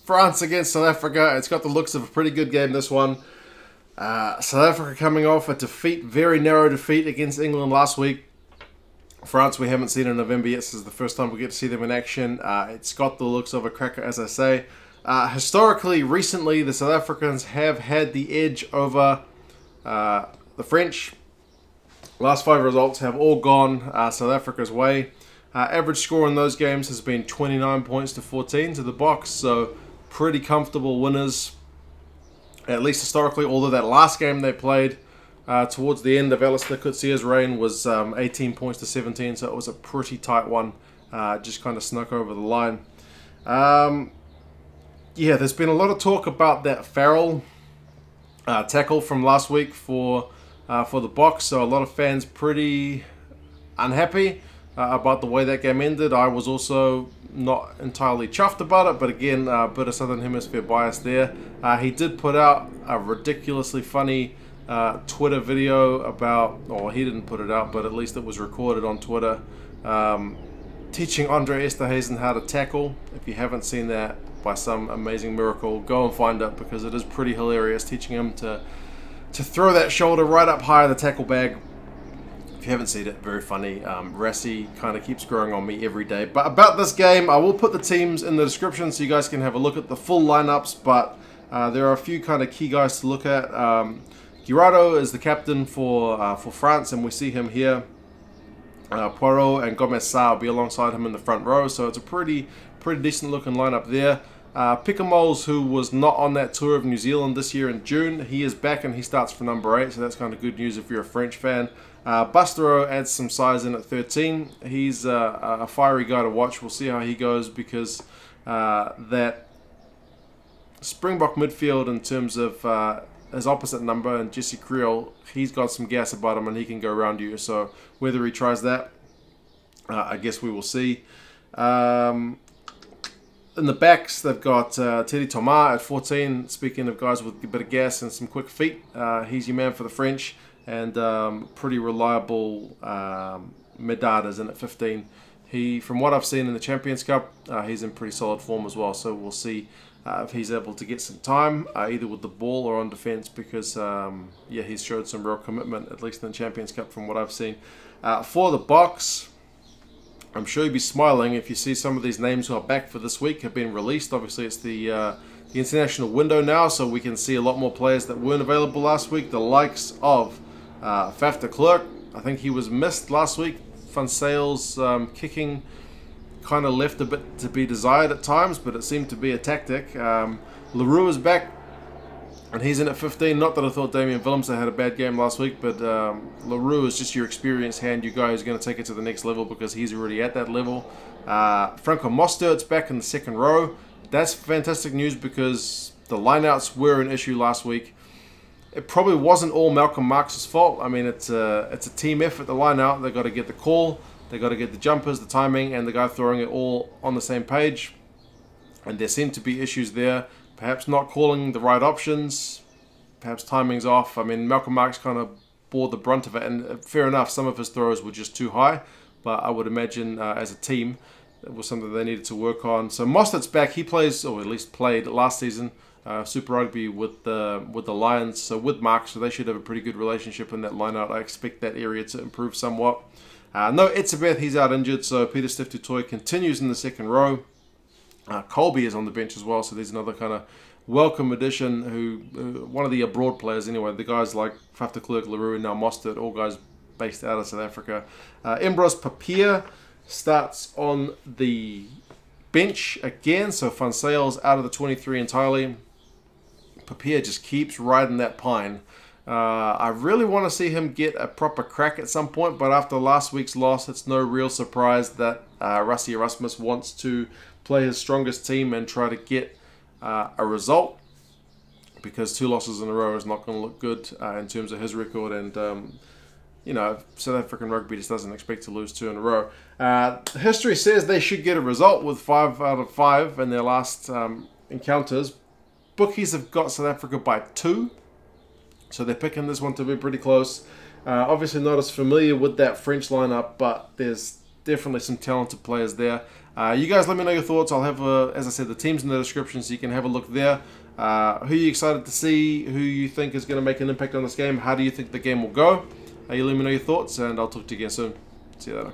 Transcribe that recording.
France against South Africa. It's got the looks of a pretty good game, this one. South Africa coming off a defeat, very narrow defeat against England last week. France we haven't seen in November yet. This is the first time we get to see them in action. It's got the looks of a cracker, as I say. Historically, recently, the South Africans have had the edge over the French. Last 5 results have all gone South Africa's way. Average score in those games has been 29 points to 14 to the box, so pretty comfortable winners, at least historically, although that last game they played towards the end of Alistair Coetzee's reign was 18 points to 17, so it was a pretty tight one, just kind of snuck over the line. Yeah, there's been a lot of talk about that Farrell tackle from last week for the Boks, so a lot of fans pretty unhappy about the way that game ended. I was also not entirely chuffed about it, but again, a bit of Southern Hemisphere bias there. He did put out a ridiculously funny Twitter video about, or he didn't put it out, but at least it was recorded on Twitter, teaching Andre Esterhuizen how to tackle. If you haven't seen that, by some amazing miracle, go and find it, because it is pretty hilarious, teaching him to throw that shoulder right up high in the tackle bag. If you haven't seen it, very funny. Rassi kind of keeps growing on me every day. But about this game, I will put the teams in the description so you guys can have a look at the full lineups, but there are a few kind of key guys to look at. Guirado is the captain for France, and we see him here. Poirot and Gomes will be alongside him in the front row, so it's a pretty decent looking lineup there. Picamoles, who was not on that tour of New Zealand this year in June, he is back and he starts for number 8, so that's kind of good news if you're a French fan. Bastareaud adds some size in at 13. He's a fiery guy to watch. We'll see how he goes, because that Springbok midfield in terms of his opposite number and Jesse Creel, he's got some gas about him and he can go around you. So whether he tries that, I guess we will see. In the backs, they've got Teddy Thomas at 14. Speaking of guys with a bit of gas and some quick feet, he's your man for the French. And pretty reliable Medard is in at 15. He, from what I've seen in the Champions Cup, he's in pretty solid form as well. So we'll see if he's able to get some time, either with the ball or on defence, because yeah, he's showed some real commitment, at least in the Champions Cup from what I've seen. For the Boks, I'm sure you'll be smiling if you see some of these names who are back for this week have been released. Obviously, it's the international window now, so we can see a lot more players that weren't available last week. The likes of Klerk, I think he was missed last week. Van Sale's kicking kind of left a bit to be desired at times, but it seemed to be a tactic. Roux is back, and he's in at 15. Not that I thought Damian had a bad game last week, but Roux is just your experienced hand, your guy who's going to take it to the next level, because he's already at that level. Franco Mostert's back in the second row. That's fantastic news, because the lineouts were an issue last week. It probably wasn't all Malcolm Marx's fault. I mean, it's a team effort, the line-out. They've got to get the call, they've got to get the jumpers, the timing, and the guy throwing it all on the same page. And there seem to be issues there. Perhaps not calling the right options, perhaps timing's off. I mean, Malcolm Marx kind of bore the brunt of it, and fair enough, some of his throws were just too high. But I would imagine as a team, it was something they needed to work on. So Mostert's back. He plays, or at least played last season, Super Rugby with the Lions, so with Mark, so they should have a pretty good relationship in that lineout. I expect that area to improve somewhat. No Etzebeth, he's out injured, so Pieter-Steph Tutoy continues in the second row. Colby is on the bench as well, so there's another kind of welcome addition, who one of the abroad players anyway. The guys like Faf de Klerk, Roux, and now Mostert, all guys based out of South Africa. Embros Papier starts on the bench again, so Van Sale's out of the 23 entirely. Papier just keeps riding that pine. I really want to see him get a proper crack at some point, but after last week's loss, it's no real surprise that Rassie Erasmus wants to play his strongest team and try to get a result, because 2 losses in a row is not going to look good in terms of his record, and you know, South African rugby just doesn't expect to lose 2 in a row. History says they should get a result with 5 out of 5 in their last encounters. Bookies have got South Africa by 2, so they're picking this one to be pretty close. Obviously not as familiar with that French lineup, but there's definitely some talented players there. You guys let me know your thoughts. I'll have, as I said, the teams in the description so you can have a look there. Who are you excited to see? Who you think is going to make an impact on this game? How do you think the game will go? You let me know your thoughts, and I'll talk to you again soon. See you later.